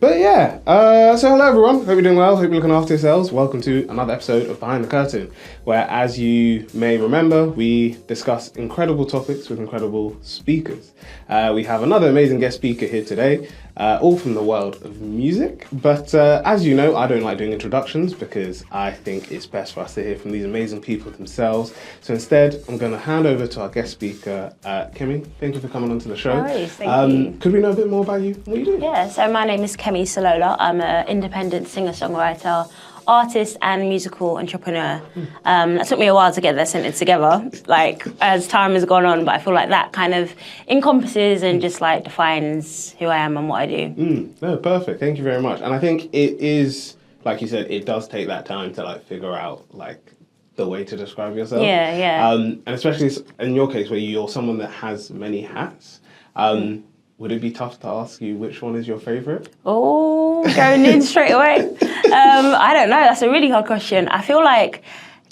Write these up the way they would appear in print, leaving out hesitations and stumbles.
But yeah, so hello everyone, hope you're doing well, hope you're looking after yourselves. Welcome to another episode of Behind the Curtain, where, as you may remember, we discuss incredible topics with incredible speakers. We have another amazing guest speaker here today, all from the world of music. But as you know, I don't like doing introductions because I think it's best for us to hear from these amazing people themselves. So instead, I'm going to hand over to our guest speaker, Kemi. Thank you for coming onto the show. Nice, thank you. Could we know a bit more about you, what you do? Yeah, so my name is Kemi Sulola. I'm an independent singer-songwriter, artist and musical entrepreneur. It took me a while to get that sentence together, like as time has gone on, but I feel like that kind of encompasses and just like defines who I am and what I do. No, perfect. Thank you very much. And I think it is, like you said, it does take that time to like figure out like the way to describe yourself. Yeah. And especially in your case where you're someone that has many hats. Would it be tough to ask you which one is your favourite? Oh, going in straight away. I don't know. That's a really hard question. I feel like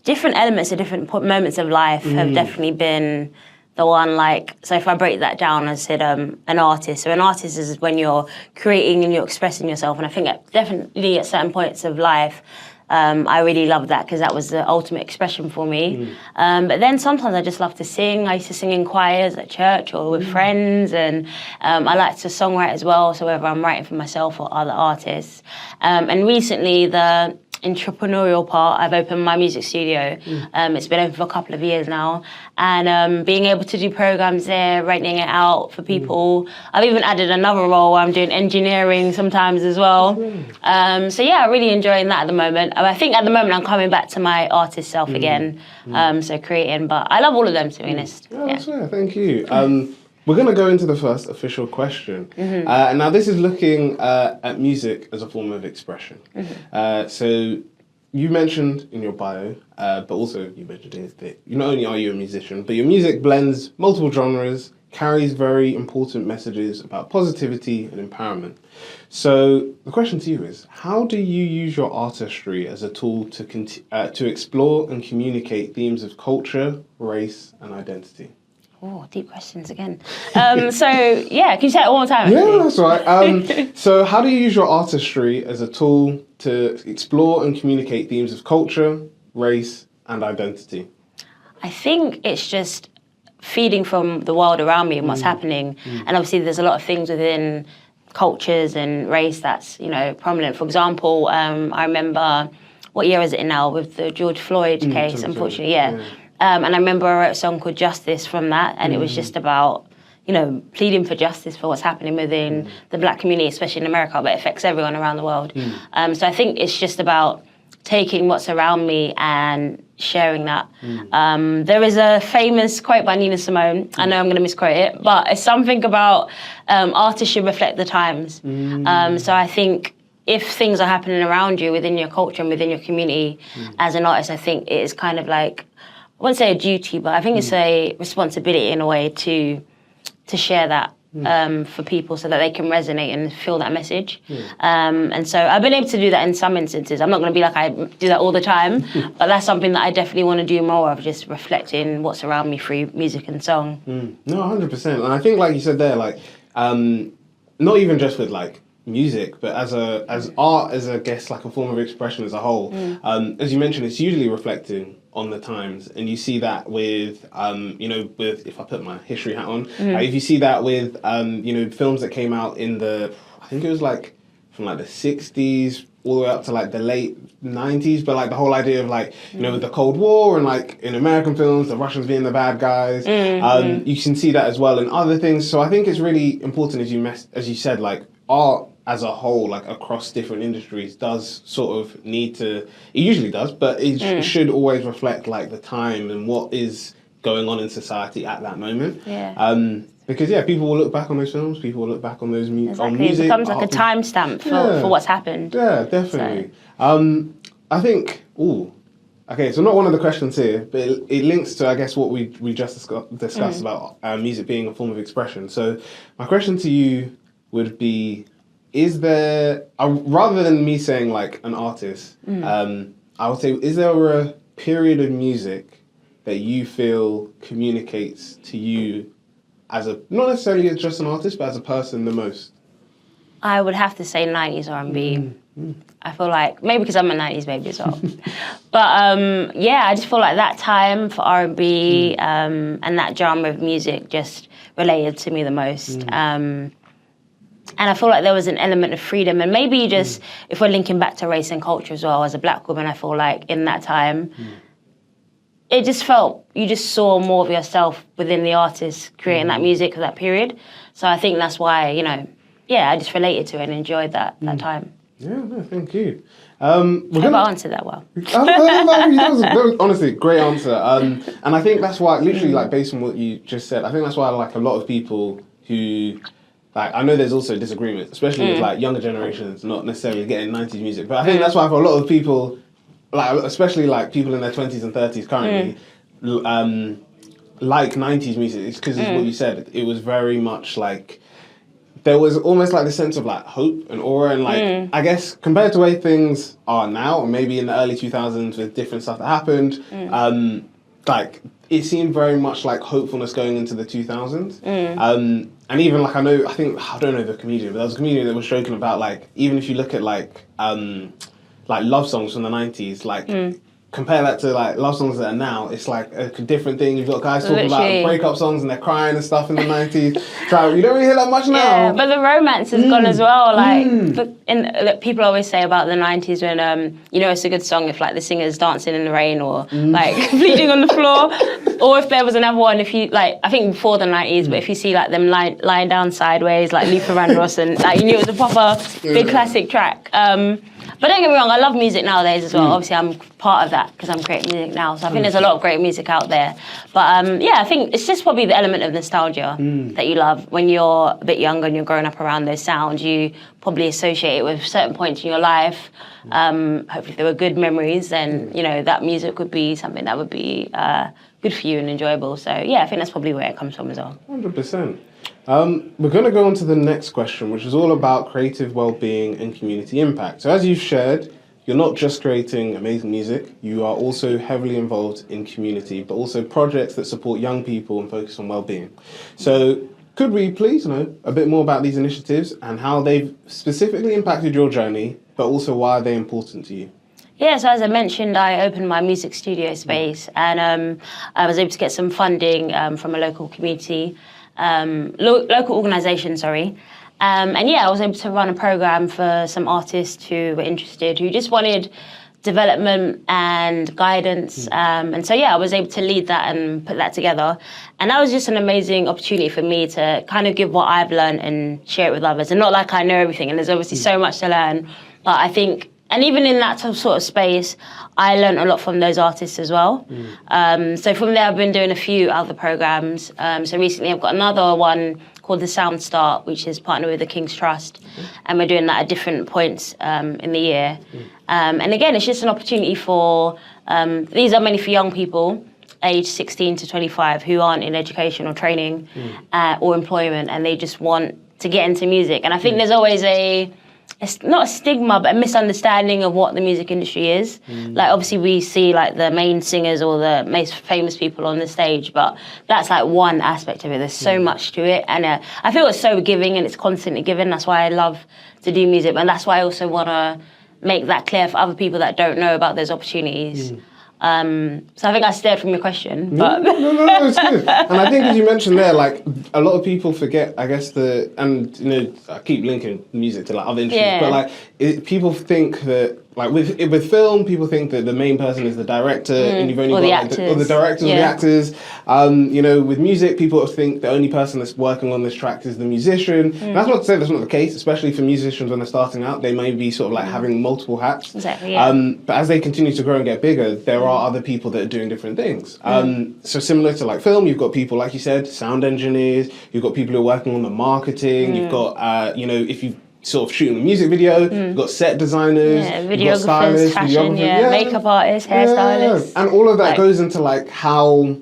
different elements at different moments of life have definitely been the one, like, so if I break that down, I said an artist. So an artist is when you're creating and you're expressing yourself. And I think definitely at certain points of life, I really loved that because that was the ultimate expression for me. But then sometimes I just love to sing. I used to sing in choirs at church or with friends, and I like to songwrite as well, so whether I'm writing for myself or other artists. And recently, the entrepreneurial part, I've opened my music studio. It's been open for a couple of years now, and being able to do programs there, renting it out for people. I've even added another role where I'm doing engineering sometimes as well. So yeah, I'm really enjoying that at the moment. I think at the moment I'm coming back to my artist self again, so creating, but I love all of them, to be honest. Yeah, that's fair, thank you. We're going to go into the first official question. And now this is looking at music as a form of expression. So you mentioned in your bio, but also you mentioned here that not only are you a musician, but your music blends multiple genres, carries very important messages about positivity and empowerment. So the question to you is, how do you use your artistry as a tool to explore and communicate themes of culture, race, and identity? Oh, deep questions again. So, yeah, can you say it one more time? Yeah, that's right. So how do you use your artistry as a tool to explore and communicate themes of culture, race, and identity? I think it's just feeding from the world around me and what's happening. And obviously there's a lot of things within cultures and race that's, prominent. For example, I remember, what year is it now, with the George Floyd case, unfortunately, yeah. And I remember I wrote a song called Justice from that, and it was just about, pleading for justice for what's happening within the black community, especially in America, but it affects everyone around the world. So I think it's just about taking what's around me and sharing that. There is a famous quote by Nina Simone, I know I'm going to misquote it, but it's something about artists should reflect the times. So I think if things are happening around you within your culture and within your community, as an artist, I think it is kind of like, I wouldn't say a duty, but I think it's a responsibility in a way to share that for people so that they can resonate and feel that message. And so I've been able to do that in some instances. I'm not going to be like I do that all the time, but that's something that I definitely want to do more of, just reflecting what's around me through music and song. No, 100%. And I think, like you said there, like, not even just with like music, but as art, as I guess like a form of expression as a whole. As you mentioned, it's usually reflecting on the times, and you see that with with, if I put my history hat on, if you see that with films that came out in I think it was like from like the 60s all the way up to like the late 90s, but like the whole idea of like with the Cold War and like in American films the Russians being the bad guys, you can see that as well in other things. So I think it's really important, as you said, like art as a whole, like across different industries, does sort of need to, it usually does, but it should always reflect like the time and what is going on in society at that moment. Because people will look back on those films, people will look back on those on music. It becomes like a timestamp for what's happened. Yeah, definitely. So. I think, okay, so not one of the questions here, but it links to, I guess, what we just discussed about music being a form of expression. So my question to you would be, is there, rather than me saying like an artist, I would say, is there a period of music that you feel communicates to you as not necessarily as just an artist, but as a person the most? I would have to say 90s R&B. I feel like, maybe because I'm a 90s baby as well. But yeah, I just feel like that time for R&B and that genre of music just related to me the most. And I feel like there was an element of freedom. And maybe just, if we're linking back to race and culture as well, as a black woman, I feel like in that time, it just felt, you just saw more of yourself within the artist creating that music of that period. So I think that's why, you know, yeah, I just related to it and enjoyed that time. Yeah, no, thank you. I hope I answered that well. That was honestly a great answer. And I think that's why, literally, like, based on what you just said, I think that's why, like, a lot of people who, like, I know there's also disagreement, especially with, like, younger generations not necessarily getting 90s music, but I think that's why for a lot of people, like, especially, like, people in their 20s and 30s currently, like 90s music, it's because it's what you said, it was very much, like, there was almost like the sense of like hope and aura and like, I guess compared to the way things are now, or maybe in the early 2000s with different stuff that happened, like it seemed very much like hopefulness going into the 2000s. And even like I don't know the comedian, but there was a comedian that was joking about like, even if you look at like love songs from the 90s, like compare that to like love songs that are now, it's like a different thing. You've got guys talking about breakup songs and they're crying and stuff in the 90s. So you don't really hear that much now. Yeah, but the romance is gone as well. Like, people always say about the 90s when, you know, it's a good song if like the singer's dancing in the rain or like bleeding on the floor. Or if there was another one, if you like, I think before the 90s, but if you see like them lying down sideways, like Luther Vandross, and like you knew it was a proper big classic track. But don't get me wrong, I love music nowadays as well. Obviously, I'm part of that because I'm creating music now. So I think there's a lot of great music out there. But yeah, I think it's just probably the element of nostalgia that you love. When you're a bit younger and you're growing up around those sounds, you probably associate it with certain points in your life. Hopefully, if there were good memories, then, you know, that music would be something that would be good for you and enjoyable. So yeah, I think that's probably where it comes from as well. 100%. We're going to go on to the next question, which is all about creative well-being and community impact. So as you've shared, you're not just creating amazing music, you are also heavily involved in community, but also projects that support young people and focus on well-being. So could we please know a bit more about these initiatives and how they've specifically impacted your journey, but also why are they important to you? Yeah, so as I mentioned, I opened my music studio space and I was able to get some funding from a local community. Local organisation, and yeah, I was able to run a programme for some artists who were interested, who just wanted development and guidance, and so yeah, I was able to lead that and put that together, and that was just an amazing opportunity for me to kind of give what I've learned and share it with others, and not like I know everything, and there's obviously so much to learn, but I think, and even in that sort of space, I learned a lot from those artists as well. So from there, I've been doing a few other programmes. So recently, I've got another one called the Sound Start, which is partnered with the King's Trust. And we're doing that at different points in the year. And again, it's just an opportunity for, these are mainly for young people, aged 16 to 25, who aren't in education or training or employment, and they just want to get into music. And I think there's always it's not a stigma, but a misunderstanding of what the music industry is. Like, obviously, we see, like, the main singers or the most famous people on the stage, but that's, like, one aspect of it. There's so much to it, and I feel it's so giving, and it's constantly giving. That's why I love to do music, and that's why I also want to make that clear for other people that don't know about those opportunities. So I think I stared from your question, but no, it's good. And I think, as you mentioned there, like a lot of people forget, I guess, and you know, I keep linking music to like other industries, but like people think that, like with film, people think that the main person is the director, and you've only got the directors or the actors. You know, with music, people think the only person that's working on this track is the musician. And that's not to say that's not the case, especially for musicians when they're starting out. They may be sort of like having multiple hats. Exactly. Yeah. But as they continue to grow and get bigger, there are other people that are doing different things. So similar to like film, you've got people, like you said, sound engineers. You've got people who are working on the marketing. You've got, you know, if you sort of shooting a music video, you've got set designers, videographers, stylists, fashion, makeup artists, hairstylists. And all of that goes into like how,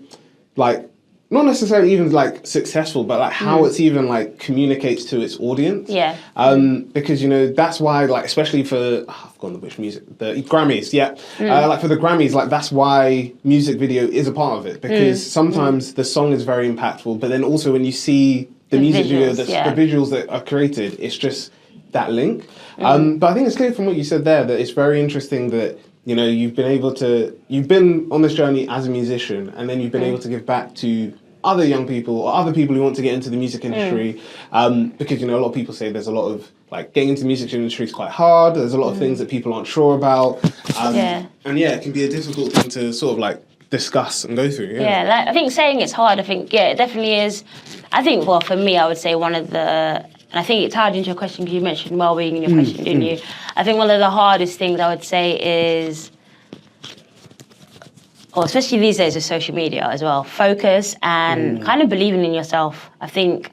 like, not necessarily even like successful, but like how it's even like communicates to its audience. Yeah. Because, you know, that's why, like, especially for, I've forgotten which music, the Grammys, like for the Grammys, like that's why music video is a part of it, because sometimes the song is very impactful, but then also when you see the music video, the visuals that are created, it's just, that link. But I think it's clear from what you said there that it's very interesting that, you know, you've been on this journey as a musician, and then you've been able to give back to other young people or other people who want to get into the music industry. Because, you know, a lot of people say there's a lot of, like, getting into the music industry is quite hard. There's a lot of things that people aren't sure about. And yeah, it can be a difficult thing to sort of like discuss and go through. Yeah, like, I think saying it's hard, I think, yeah, it definitely is. I think, well, for me, I would say one of the, and I think it tied into your question because you mentioned well-being in your question, didn't you? I think one of the hardest things I would say is, or especially these days with social media as well, focus and kind of believing in yourself. I think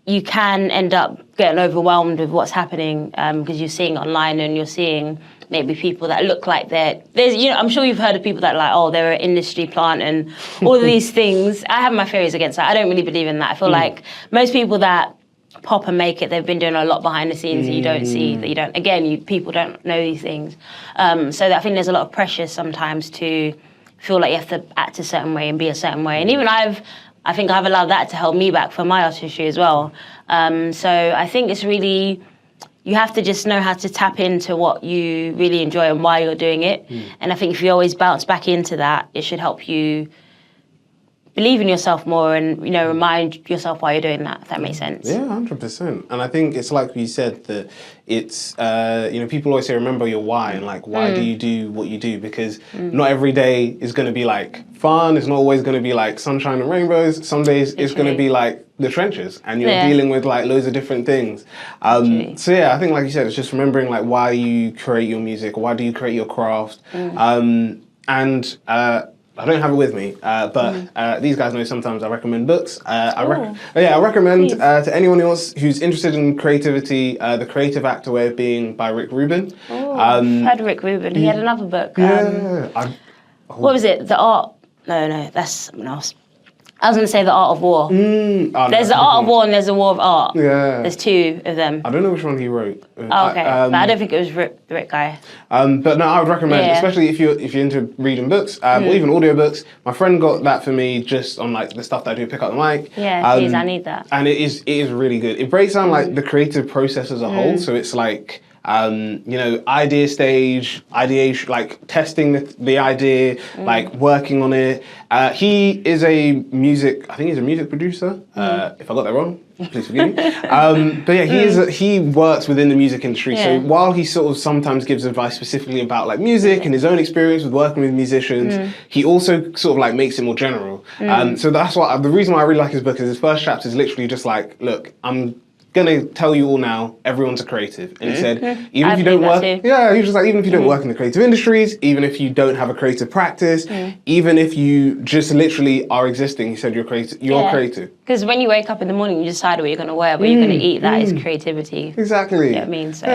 you can end up getting overwhelmed with what's happening because you're seeing online and you're seeing maybe people that look like there's, you know, I'm sure you've heard of people that are like, oh, they're an industry plant and all of these things. I have my theories against that. I don't really believe in that. I feel like most people that pop and make it, they've been doing a lot behind the scenes that you don't see, that you don't, again, people don't know these things. So I think there's a lot of pressure sometimes to feel like you have to act a certain way and be a certain way. And even I think I've allowed that to hold me back for my artistry as well. So I think it's really, you have to just know how to tap into what you really enjoy and why you're doing it. And I think if you always bounce back into that, it should help you believe in yourself more and, you know, remind yourself why you're doing that, if that makes sense. Yeah, 100%. And I think it's like you said that it's, you know, people always say, remember your why, and like, why do you do what you do? Because not every day is going to be like fun. It's not always going to be like sunshine and rainbows. Some days it's going to be like the trenches and you're dealing with like loads of different things. So yeah, I think like you said, it's just remembering like why you create your music, why do you create your craft? I don't have it with me, but these guys know sometimes I recommend books. I recommend to anyone else who's interested in creativity, The Creative Actor Way of Being by Rick Rubin. I've heard of Rick Rubin. He had another book. What was it? The Art... No, that's something else. I was going to say The Art of War. There's The Art of War and there's The War of Art. Yeah. There's two of them. I don't know which one he wrote. Oh, okay. But I don't think it was the Rick guy. But no, I would recommend, especially if you're into reading books or even audiobooks. My friend got that for me just on like the stuff that I do pick up the mic. Yeah, please, I need that. And it is really good. It breaks down like the creative process as a whole. So it's like, you know, idea stage, ideation, like testing the idea, like working on it. He is I think he's a music producer. If I got that wrong, please forgive me. But yeah, he works within the music industry. Yeah. So while he sort of sometimes gives advice specifically about like music and his own experience with working with musicians, he also sort of like makes it more general. So that's why the reason why I really like his book is his first chapter is literally just like, look, I'm gonna tell you all now, everyone's a creative. And he said, even if you don't work, he was just like, even if you don't work in the creative industries, even if you don't have a creative practice, even if you just literally are existing, he said you're creative. Because when you wake up in the morning, you decide what you're gonna wear, what you're gonna eat. That is creativity. Exactly. You know what I mean? So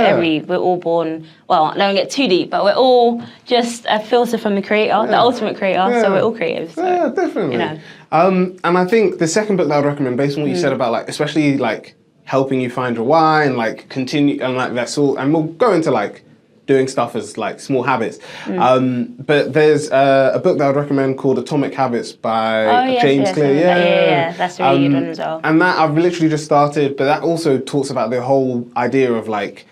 we're all born, well, I don't get too deep, but we're all just a filter from the creator, the ultimate creator. So we're all creative. So, yeah, definitely. You know. And I think the second book that I would recommend, based on what you said about like, especially like helping you find your why and like continue and like that's all, and we'll go into like doing stuff as like small habits. But there's a book that I would recommend called Atomic Habits by James Clear. Yeah, that's a really good one as well. And that I've literally just started, but that also talks about the whole idea of like,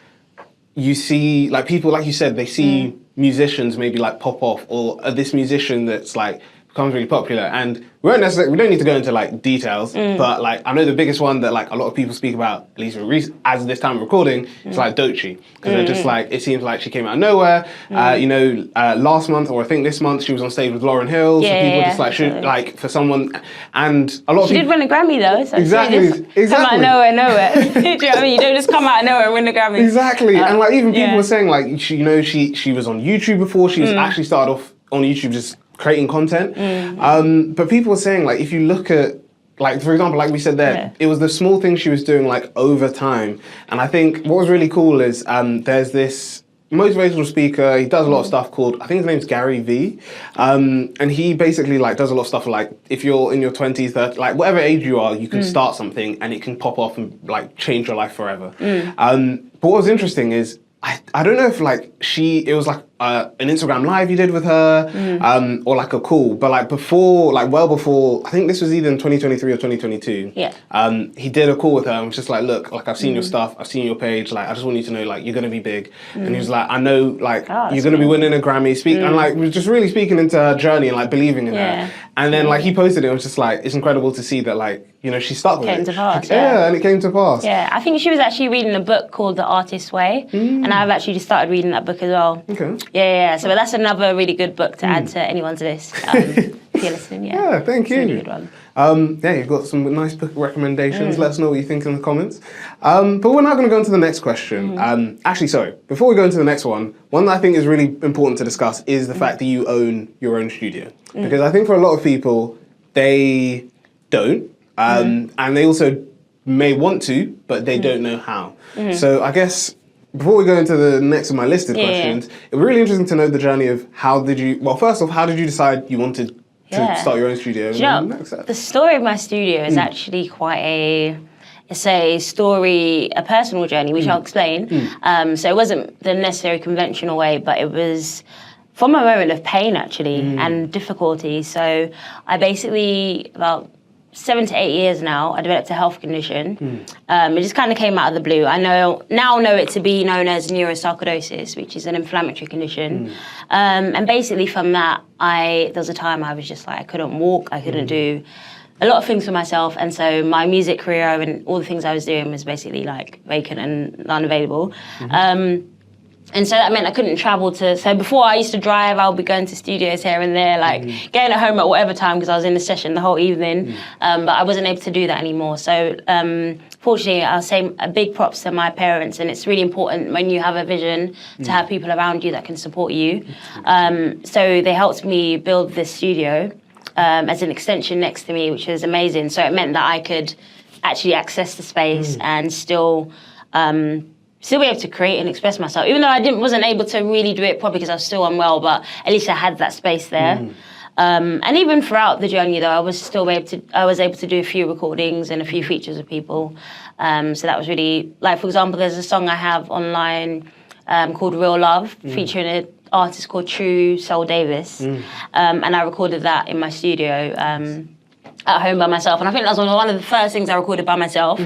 you see like people, like you said, they see musicians maybe like pop off, or this musician that's like becomes really popular, and we don't need to go into like details, but like I know the biggest one that like a lot of people speak about, at least as this time of recording, is like Doechii, because they're just like, it seems like she came out of nowhere. You know, last month, or I think this month, she was on stage with Lauryn Hill, so people just like should like for someone, and a lot of she people did win a Grammy though, so exactly. Come out of nowhere. Do you know what I mean? You don't just come out of nowhere and win a Grammy. Exactly, and like even people were saying like she was on YouTube before. She was actually started off on YouTube just creating content. But people were saying like, if you look at like, for example, like we said there, it was the small things she was doing like over time. And I think what was really cool is there's this motivational speaker, he does a lot of stuff called, I think his name's Gary V. And he basically like does a lot of stuff like, if you're in your 20s, 30s, like whatever age you are, you can start something and it can pop off and like change your life forever. But what was interesting is, I don't know if like it was like an Instagram live you did with her, or like a call. But like before, like well before, I think this was either in 2023 or 2022. Yeah. He did a call with her and was just like, look, like I've seen your stuff, I've seen your page, like I just want you to know, like you're gonna be big. And he was like, I know, like you're gonna be winning a Grammy. And like was just really speaking into her journey and like believing in her. And then like he posted it, and was just like, it's incredible to see that like, you know, she stuck with it. Came to pass. Yeah, and it came to pass. Yeah, I think she was actually reading a book called The Artist's Way, and I've actually just started reading that book as well. Okay. Yeah. So that's another really good book to add to anyone's list. If you're listening, Yeah, thank you. It's a really good one. Yeah, you've got some nice book recommendations. Let us know what you think in the comments. But we're now going to go into the next question. Actually, sorry, before we go into the next one that I think is really important to discuss is the fact that you own your own studio. Because I think for a lot of people, they don't. And they also may want to, but they don't know how. So I guess before we go into the next of my listed questions, it would be really interesting to know the journey of how did you decide you wanted to start your own studio? The story of my studio is actually quite it's a personal journey, which I'll explain. So it wasn't the necessary conventional way, but it was from a moment of pain actually and difficulty. So I basically, about 7 to 8 years now, I developed a health condition. It just kind of came out of the blue. I now know it to be known as neurosarcoidosis, which is an inflammatory condition. And basically from that, there was a time I was just like, I couldn't walk, I couldn't do a lot of things for myself. And so my music career and all the things I was doing was basically like vacant and unavailable. And so that meant I couldn't travel so before I used to drive, I would be going to studios here and there, like getting at home at whatever time because I was in the session the whole evening. But I wasn't able to do that anymore. So fortunately, I'll say a big props to my parents. And it's really important when you have a vision to have people around you that can support you. So they helped me build this studio as an extension next to me, which was amazing. So it meant that I could actually access the space and still be able to create and express myself, even though I wasn't able to really do it properly because I was still unwell, but at least I had that space there. And even throughout the journey though, I was able to do a few recordings and a few features with people. So that was really, like for example, there's a song I have online called Real Love, featuring an artist called True Soul Davis. And I recorded that in my studio at home by myself, and I think that was one of the first things I recorded by myself.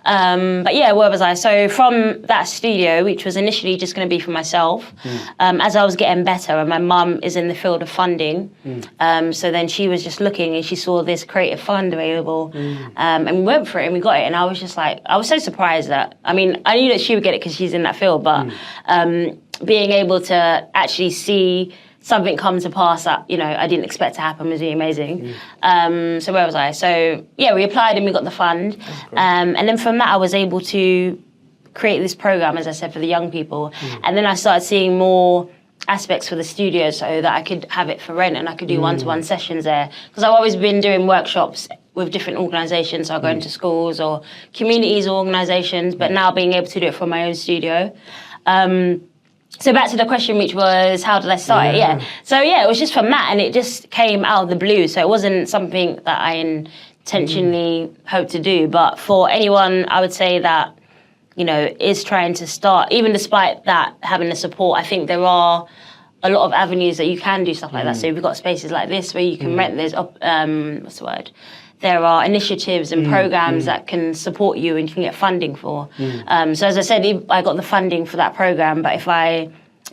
But yeah, where was I? So from that studio, which was initially just going to be for myself, as I was getting better, and my mum is in the field of funding, so then she was just looking and she saw this creative fund available, and we went for it and we got it, and I was just like, I was so surprised that, I mean, I knew that she would get it because she's in that field, but being able to actually see something come to pass that, you know, I didn't expect to happen was really amazing. So where was I? So yeah, we applied and we got the fund. And then from that, I was able to create this program, as I said, for the young people. And then I started seeing more aspects for the studio so that I could have it for rent and I could do one-to-one sessions there. Because I've always been doing workshops with different organisations. So I go into schools or communities or organisations, but now being able to do it from my own studio. So back to the question, which was, how did I start it? So yeah, it was just from that, and it just came out of the blue. So it wasn't something that I intentionally hoped to do. But for anyone, I would say that, you know, is trying to start, even despite that, having the support, I think there are a lot of avenues that you can do stuff like that. So we've got spaces like this where you can rent. There's, what's the word? There are initiatives and programs that can support you and you can get funding for. So as I said, I got the funding for that program, but if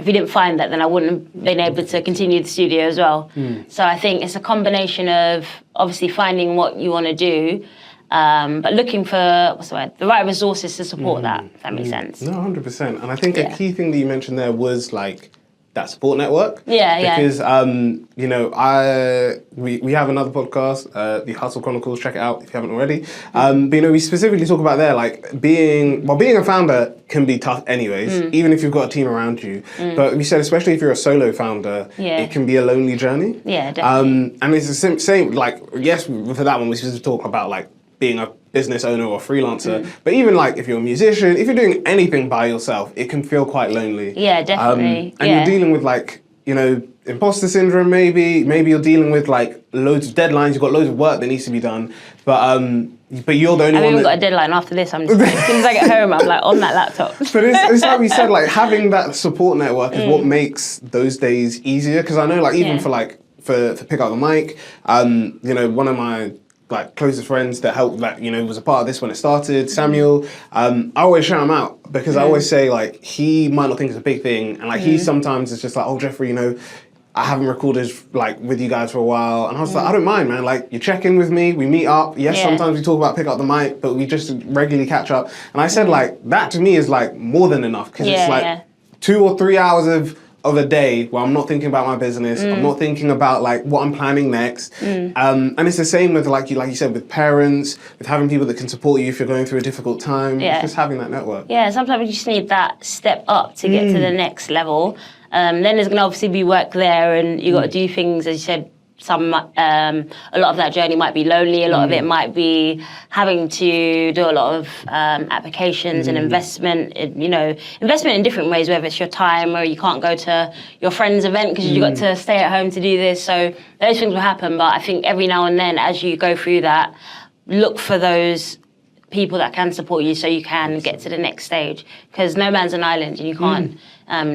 you didn't find that, then I wouldn't have been able to continue the studio as well. So I think it's a combination of obviously finding what you want to do, but looking for, the right resources to support that, if that makes sense. No, 100%. And I think a key thing that you mentioned there was like that support network. Because, you know, we have another podcast, the Hustle Chronicles, check it out if you haven't already. But, you know, we specifically talk about there, like being a founder can be tough anyways, even if you've got a team around you. But we said, especially if you're a solo founder, it can be a lonely journey. Yeah, definitely. And it's the same, like, yes, for that one, we should talk about like being a business owner or freelancer, but even like if you're a musician, if you're doing anything by yourself, it can feel quite lonely. Yeah, definitely. And you're dealing with like, you know, imposter syndrome maybe you're dealing with like loads of deadlines, you've got loads of work that needs to be done, but but you're the only I've one even that... got a deadline after this. I'm just like, as soon as I get home, I'm like on that laptop. But it's like we said, like having that support network is what makes those days easier. Because I know, like even for Pick Up the Mic, you know, one of my like closest friends that helped, like, you know, was a part of this when it started, Samuel, I always shout him out because I always say, like, he might not think it's a big thing, and like he sometimes is just like, oh, Jeffrey, you know, I haven't recorded like with you guys for a while, and I was like, I don't mind, man. Like, you check in with me, we meet up. Yes, sometimes we talk about Pick Up the Mic, but we just regularly catch up. And I said, like, that to me is like more than enough, because it's like 2 or 3 hours of a day where I'm not thinking about my business. I'm not thinking about like what I'm planning next. And it's the same with like you said, with parents, with having people that can support you if you're going through a difficult time. It's just having that network. Yeah, sometimes you just need that step up to get to the next level. Then there's going to obviously be work there, and you got to do things, as you said. A lot of that journey might be lonely. A lot of it might be having to do a lot of applications and investment. Investment in different ways, whether it's your time or you can't go to your friend's event because you got to stay at home to do this. So those things will happen. But I think every now and then, as you go through that, look for those people that can support you so you can get to the next stage. Because no man's an island, and you can't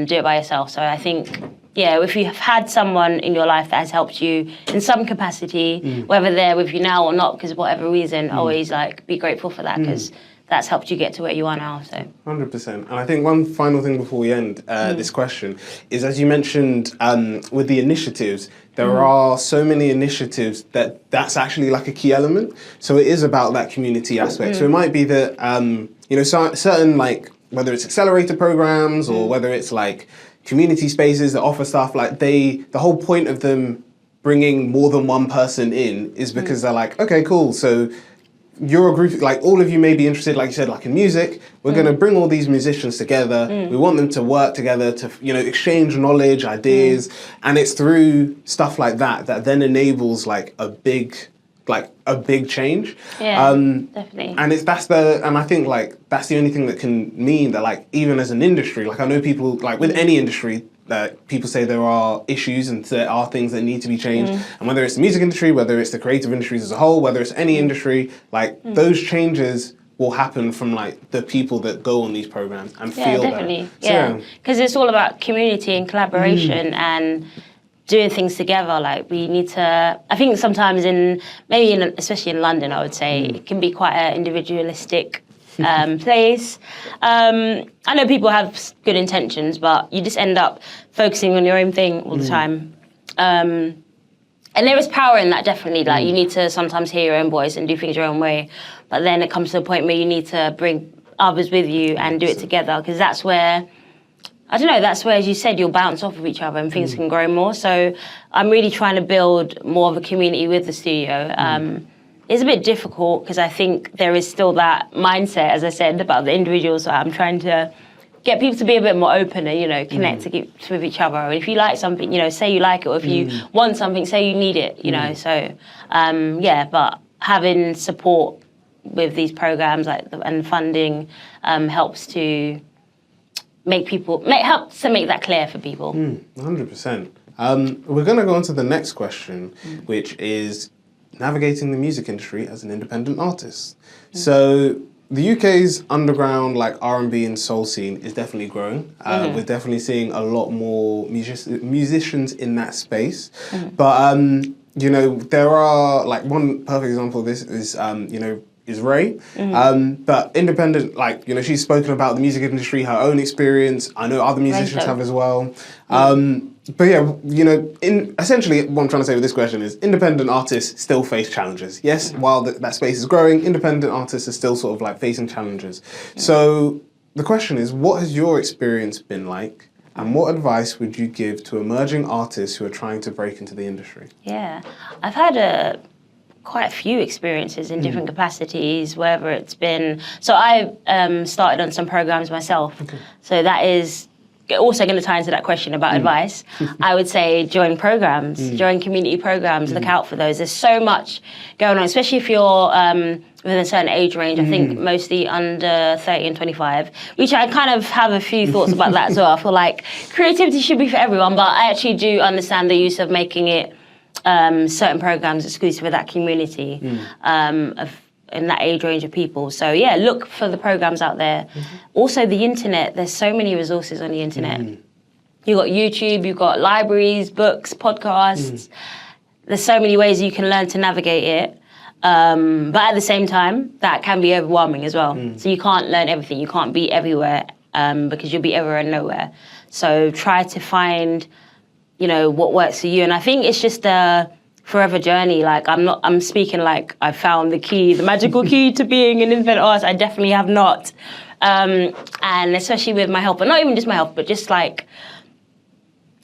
do it by yourself. So I think, if you have had someone in your life that has helped you in some capacity, whether they're with you now or not, because of whatever reason, always like be grateful for that, because that's helped you get to where you are now. So 100%. And I think one final thing before we end this question is, as you mentioned, with the initiatives, there are so many initiatives that's actually like a key element. So it is about that community aspect. So it might be that certain, like, whether it's accelerator programs or whether it's like community spaces that offer stuff, like the whole point of them bringing more than one person in is because they're like, okay, cool, so you're a group, like all of you may be interested, like you said, like in music, we're going to bring all these musicians together, we want them to work together to, exchange knowledge, ideas, and it's through stuff like that then enables like a big change. Definitely. And I think like that's the only thing that can mean that, like, even as an industry, like I know people, like with any industry, that people say there are issues and there are things that need to be changed. And whether it's the music industry, whether it's the creative industries as a whole, whether it's any industry, like those changes will happen from like the people that go on these programs and feel definitely. that. Because it's all about community and collaboration and doing things together. Like, we need to, I think sometimes especially in London, I would say, it can be quite an individualistic place. I know people have good intentions, but you just end up focusing on your own thing all the time. And there is power in that, definitely. Like, you need to sometimes hear your own voice and do things your own way. But then it comes to a point where you need to bring others with you and do it together, because that's where, as you said, you'll bounce off of each other and things can grow more. So I'm really trying to build more of a community with the studio. It's a bit difficult because I think there is still that mindset, as I said, about the individuals. So I'm trying to get people to be a bit more open and, connect with each other. And if you like something, say you like it, or if you want something, say you need it, So, but having support with these programs and funding helps to make that clear for people. 100%. We're going to go on to the next question, which is navigating the music industry as an independent artist. So the UK's underground, like R&B and soul scene is definitely growing. We're definitely seeing a lot more musicians in that space. But, there are, like, one perfect example of this is Ray. But independent, like, she's spoken about the music industry, her own experience. I know other musicians have as well. But essentially what I'm trying to say with this question is independent artists still face challenges. Yes, while that space is growing, independent artists are still sort of like facing challenges. So the question is, what has your experience been like? And what advice would you give to emerging artists who are trying to break into the industry? Yeah, I've had quite a few experiences in different capacities, whether it's been... So I started on some programs myself. So that is also going to tie into that question about advice. I would say join programs, join community programs, look out for those. There's so much going on, especially if you're within a certain age range. I think mostly under 30 and 25, which I kind of have a few thoughts about that as well. I feel like creativity should be for everyone, but I actually do understand the use of making it certain programs exclusive of that community, of in that age range of people. So yeah, look for the programs out there. Also the internet, there's so many resources on the internet. You've got YouTube, you've got libraries, books, podcasts. There's so many ways you can learn to navigate it. But at the same time, that can be overwhelming as well. So you can't learn everything. You can't be everywhere because you'll be everywhere and nowhere. So try to find, you know, what works for you. And I think it's just a forever journey. Like I'm speaking like I found the key, the magical key to being an independent artist. I definitely have not. And especially with my health, but not even just my health, but just like,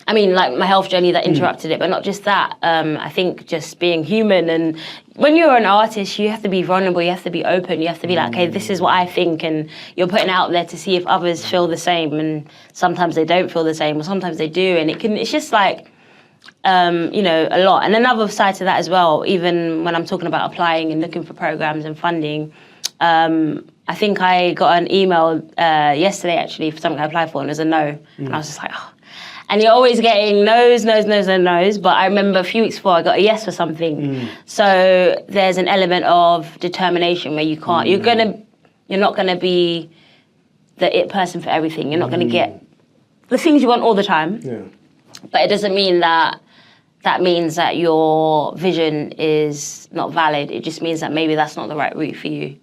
I mean, like my health journey that interrupted it, but not just that. I think just being human. And when you're an artist, you have to be vulnerable, you have to be open, you have to be like, okay, this is what I think, and you're putting it out there to see if others feel the same. And sometimes they don't feel the same, or sometimes they do. And it's just like, you know, a lot. And another side to that as well, even when I'm talking about applying and looking for programs and funding, I think I got an email yesterday actually for something I applied for, and it was a no. And I was just like, oh. And you're always getting no's. But I remember a few weeks before I got a yes for something. So there's an element of determination where you can't, you're not gonna be the it person for everything. You're not gonna get the things you want all the time. Yeah. But it doesn't mean that means that your vision is not valid. It just means that maybe that's not the right route for you.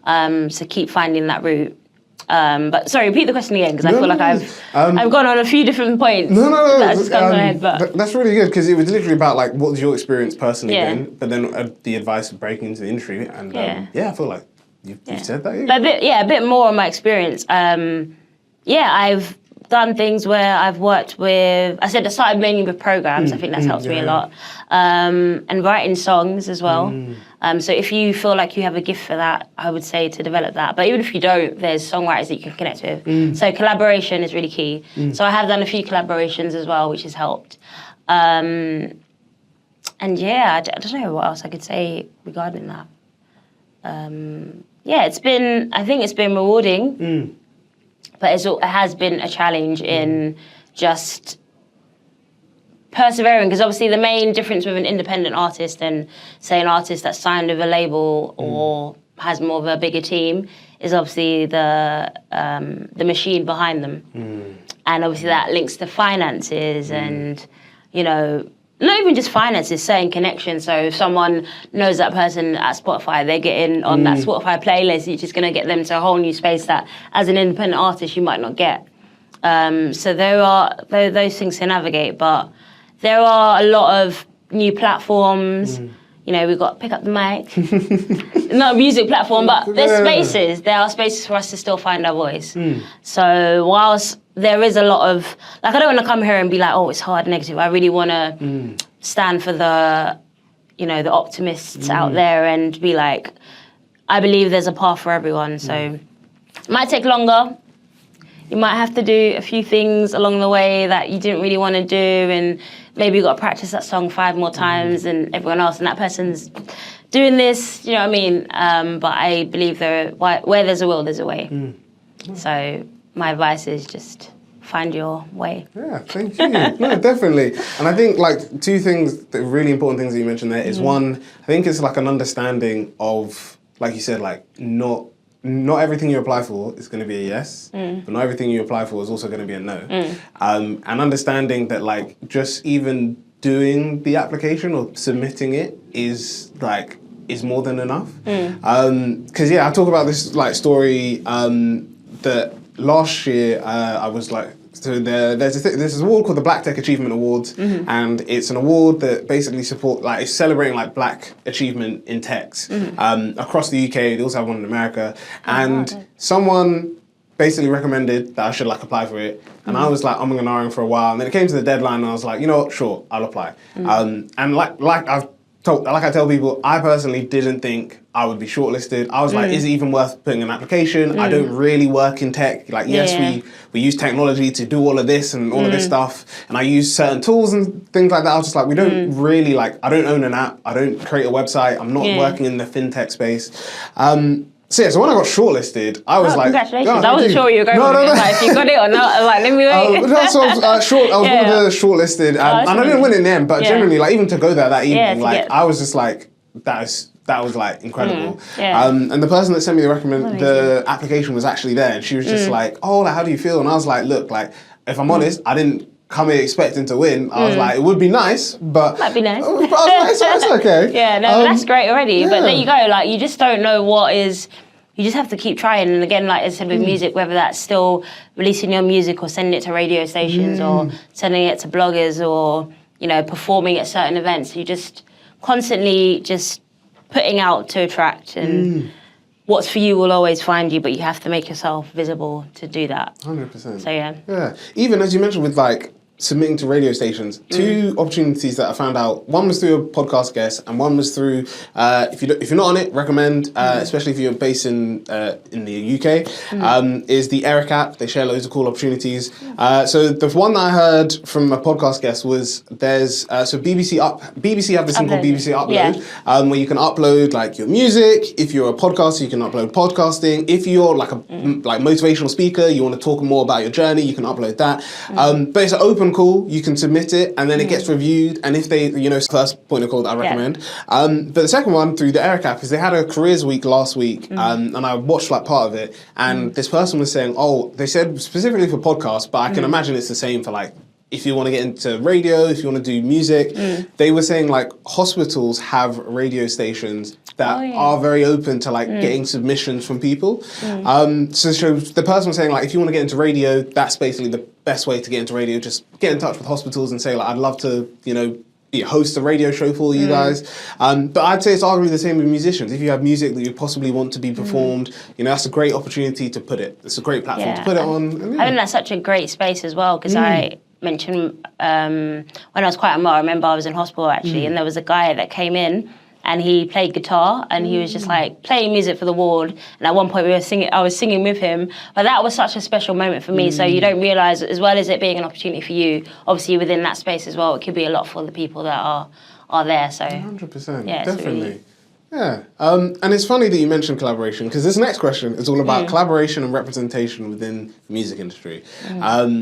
So keep finding that route. But sorry, repeat the question again, because I feel like I've gone on a few different points. No. That just comes to my head, but that's really good, because it was literally about like what was your experience personally then, but then the advice of breaking into the industry, and I feel like you said that. A bit more on my experience. I've done things where I've worked with. I started mainly with programs. I think that's helped me a lot, and writing songs as well. So if you feel like you have a gift for that, I would say to develop that. But even if you don't, there's songwriters that you can connect with. So collaboration is really key. So I have done a few collaborations as well, which has helped. And I don't know what else I could say regarding that. I think it's been rewarding, but it has been a challenge in just persevering, because obviously the main difference with an independent artist and say an artist that's signed with a label or has more of a bigger team is obviously the machine behind them, and obviously that links to finances and, you know, not even just finances, certain connections. So if someone knows that person at Spotify, they're getting on that Spotify playlist, you're just going to get them to a whole new space that as an independent artist you might not get. So there are those things to navigate, but there are a lot of new platforms. You know, we've got Pick Up the Mic. Not a music platform, but there's spaces. There are spaces for us to still find our voice. So whilst there is a lot of, like, I don't want to come here and be like, oh, it's hard, negative. I really want to stand for the, you know, the optimists out there and be like, I believe there's a path for everyone. So it might take longer. You might have to do a few things along the way that you didn't really want to do, and maybe you've got to practice that song 5 more times than everyone else, and that person's doing this, you know what I mean? But I believe where there's a will, there's a way. So my advice is just find your way. Yeah, thank you. No, definitely. And I think like 2 things, the really important things that you mentioned there is one, I think it's like an understanding of, like you said, like not everything you apply for is going to be a yes, but not everything you apply for is also going to be a no. And understanding that like just even doing the application or submitting it is more than enough. Because I talk about this like story that last year I was like, so there's this award called the Black Tech Achievement Awards, and it's an award that basically it's celebrating like Black achievement in techs across the UK. They also have one in America, and someone basically recommended that I should like apply for it, and I was like umming and ahhing for a while, and then it came to the deadline, and I was like, you know what, sure, I'll apply. And like I tell people, I personally didn't think I would be shortlisted. I was like, is it even worth putting an application? I don't really work in tech. Like, we use technology to do all of this and all of this stuff. And I use certain tools and things like that. I was just like, we don't really I don't own an app. I don't create a website. I'm not working in the fintech space. So when I got shortlisted, I was like... Congratulations. I wasn't sure you were going with it. Like, if you got it or not, I was like, let me wait. So I was one of the shortlisted, and I didn't win in the end, but generally, like, even to go there that evening, I was just like, that is that was like incredible. Yeah. And the person that sent me the application was actually there, and she was just like, "Oh, like, how do you feel?" And I was like, "Look, like, if I'm honest, I didn't come here expecting to win. I was like, it would be nice, but might be nice. I was like, it's okay." Yeah, no, but that's great already. Yeah. But there you go. Like, you just don't know what is. You just have to keep trying. And again, like I said with music, whether that's still releasing your music or sending it to radio stations or sending it to bloggers or, you know, performing at certain events, you just constantly just putting out to attract, and what's for you will always find you, but you have to make yourself visible to do that. 100%. So yeah. Yeah. Even as you mentioned with like submitting to radio stations, two opportunities that I found out. One was through a podcast guest, and one was through if you're not on it, recommend, especially if you're based in the UK, is the Eric app. They share loads of cool opportunities. So the one that I heard from a podcast guest was there's so BBC have this thing called BBC Upload, where you can upload like your music. If you're a podcaster, you can upload podcasting. If you're like a like motivational speaker, you want to talk more about your journey, you can upload that. But it's an open call, you can submit it, and then it gets reviewed, and if they, you know, first point of call that I recommend. But the second one through the Eric app is they had a careers week last week, and I watched like part of it, and this person was saying, they said specifically for podcasts, but I can imagine it's the same for like, if you want to get into radio, if you want to do music. They were saying like hospitals have radio stations that are very open to like getting submissions from people. So the person was saying like, if you want to get into radio, that's basically the best way to get into radio. Just get in touch with hospitals and say like, I'd love to, you know, host a radio show for you guys. But I'd say it's arguably the same with musicians. If you have music that you possibly want to be performed, you know, that's a great opportunity to put it. It's a great platform to put it on. And, I think that's such a great space as well, because I mentioned when I was quite young, I remember I was in hospital actually, and there was a guy that came in and he played guitar, and he was just like playing music for the ward. And at one point I was singing with him. But that was such a special moment for me. So you don't realise, as well as it being an opportunity for you, obviously within that space as well, it could be a lot for the people that are there. So 100%, yeah, definitely. Yeah, and it's funny that you mentioned collaboration, because this next question is all about collaboration and representation within the music industry.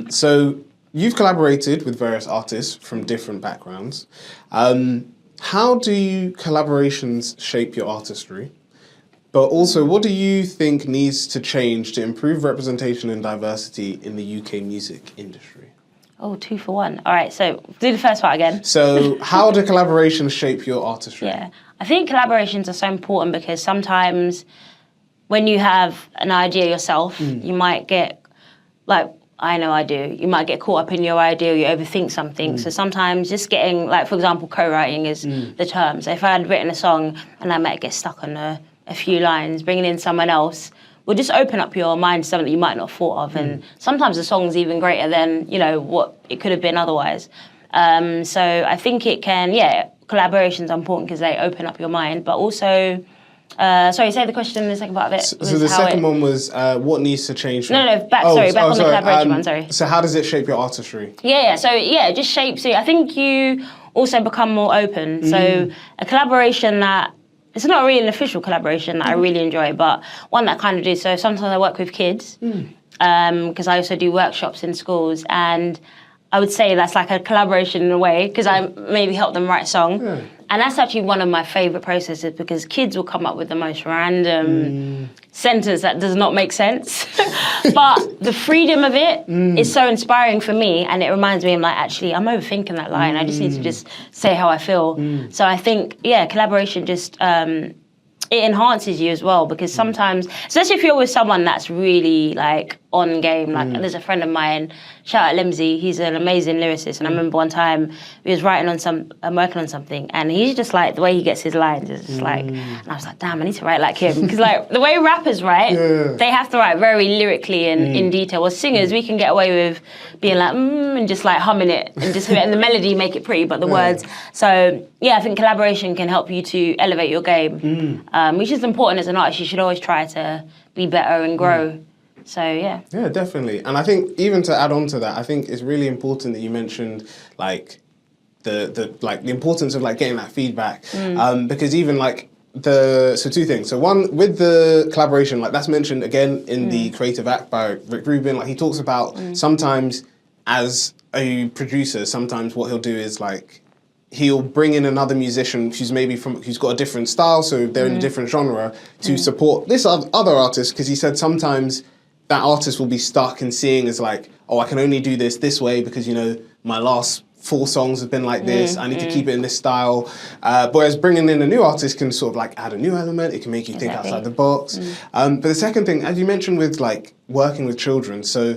So you've collaborated with various artists from different backgrounds. How do collaborations shape your artistry? But also, what do you think needs to change to improve representation and diversity in the UK music industry? Oh, 2 for 1. All right, so do the first part again. So how do collaborations shape your artistry? Yeah, I think collaborations are so important because sometimes when you have an idea yourself, you might get, like, I know I do, you might get caught up in your idea, you overthink something. So sometimes just getting, like, for example, co-writing is the term. So if I had written a song and I might get stuck on a few lines, bringing in someone else will just open up your mind to something that you might not have thought of. And sometimes the song's even greater than, you know, what it could have been otherwise. So I think it can, collaborations are important because they open up your mind, but also... sorry, say the question in the second part of it. So the second one was what needs to change? Back on the collaboration one, sorry. So how does it shape your artistry? It just shapes you. I think you also become more open. So a collaboration that, it's not really an official collaboration that I really enjoy, but one that I kind of do. So sometimes I work with kids, because I also do workshops in schools, and I would say that's like a collaboration in a way, because I maybe help them write a song. Yeah. And that's actually one of my favourite processes, because kids will come up with the most random sentence that does not make sense. But the freedom of it is so inspiring for me, and it reminds me, I'm like, actually, I'm overthinking that line. I just need to just say how I feel. So I think, collaboration just... it enhances you as well, because sometimes, especially if you're with someone that's really like on game, like there's a friend of mine, shout out Lemsy, he's an amazing lyricist, and I remember one time we was working on something, and he's just like, the way he gets his lines is just like, and I was like, damn, I need to write like him, because like the way rappers write, they have to write very lyrically and in detail. Well, singers, we can get away with being like, and just like humming it, and just and the melody make it pretty, but the words. So I think collaboration can help you to elevate your game, which is important as an artist. You should always try to be better and grow. So yeah, definitely. And I think even to add on to that, I think it's really important that you mentioned like the importance of like getting that feedback, because even like so two things. So one, with the collaboration, like that's mentioned again in the Creative Act by Rick Rubin. Like he talks about sometimes as a producer, sometimes what he'll do is like, he'll bring in another musician who's got a different style, so they're in a different genre, to support this other artist, because he said sometimes that artist will be stuck in seeing as like, oh, I can only do this way because, you know, my last 4 songs have been like this, I need to keep it in this style. Whereas bringing in a new artist can sort of like add a new element, it can make you think outside the box. But the second thing, as you mentioned with like working with children, so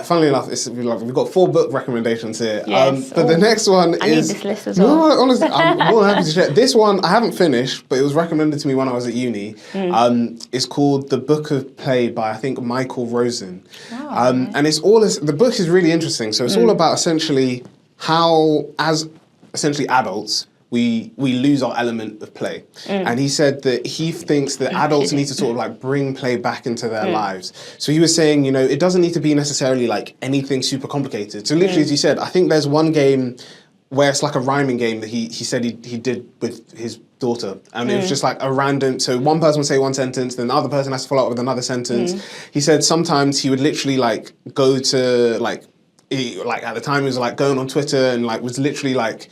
funnily enough, we've got 4 book recommendations here. Yes. But the next one I need this list as well. No, honestly, I'm more than happy to share. This one, I haven't finished, but it was recommended to me when I was at uni. It's called The Book of Play by, I think, Michael Rosen. And the book is really interesting. So it's all about essentially how, as essentially adults, we lose our element of play. And he said that he thinks that adults need to sort of like bring play back into their lives. So he was saying, you know, it doesn't need to be necessarily like anything super complicated. So literally, as you said, I think there's one game where it's like a rhyming game that he said he did with his daughter. And it was just like a random, so one person would say one sentence, then the other person has to follow up with another sentence. He said sometimes he would literally like go to like at the time he was like going on Twitter and like was literally like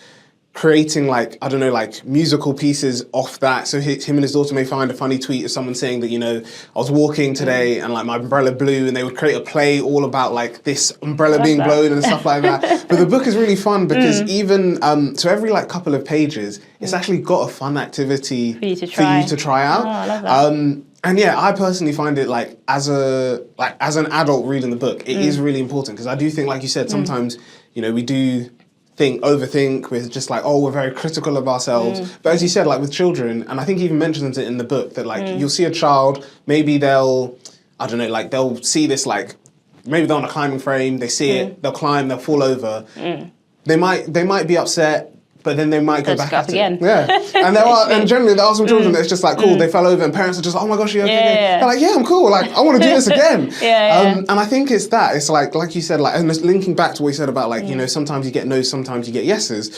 creating like, I don't know, like musical pieces off that. So him and his daughter may find a funny tweet of someone saying that, you know, I was walking today and like my umbrella blew, and they would create a play all about like this umbrella being blown and stuff like that. But the book is really fun because even, so every like couple of pages, it's actually got a fun activity for you to try out. Oh, I love that. And yeah, I personally find it like as an adult reading the book, it is really important, because I do think, like you said, sometimes, you know, we do overthink, we're just like, oh, we're very critical of ourselves. But as you said, like with children, and I think he even mentions it in the book, that like you'll see a child, maybe they'll see this, like maybe they're on a climbing frame, they see it, they'll climb, they'll fall over. They might be upset, but then they might go back at again. it. Yeah. And generally there are some children that's just like, cool, they fell over, and parents are just like, oh my gosh, you're okay. They're like, yeah, I'm cool, like I want to do this again. And I think it's like you said, like, and just linking back to what you said about like, you know, sometimes you get no's, sometimes you get yeses,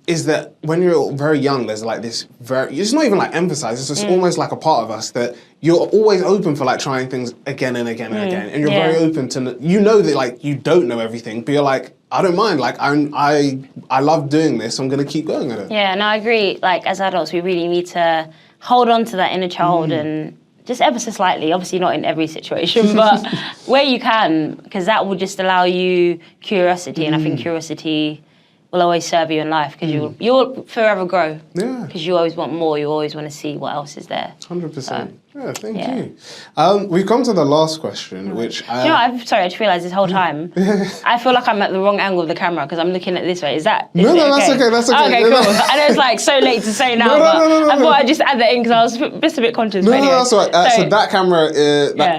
is that when you're very young, there's like this it's not even like emphasized, it's just almost like a part of us that you're always open for like trying things again and again and again. And you're very open to, you know that like you don't know everything, but you're like, I don't mind, like I love doing this, so I'm going to keep going at it. Yeah, and I agree, like as adults we really need to hold on to that inner child and just ever so slightly, obviously not in every situation, but where you can, because that will just allow you curiosity, and I think curiosity will always serve you in life, because you'll forever grow. Yeah. Because you always want more, you always want to see what else is there. 100%. Yeah, thank you. We've come to the last question, which... you know, I just realised this whole time, I feel like I'm at the wrong angle of the camera because I'm looking at this way. That's okay? That's okay. Okay, cool. I know it's like so late to say now, but I thought I'd just add that in because I was just a bit conscious. No, that's all right. So that camera,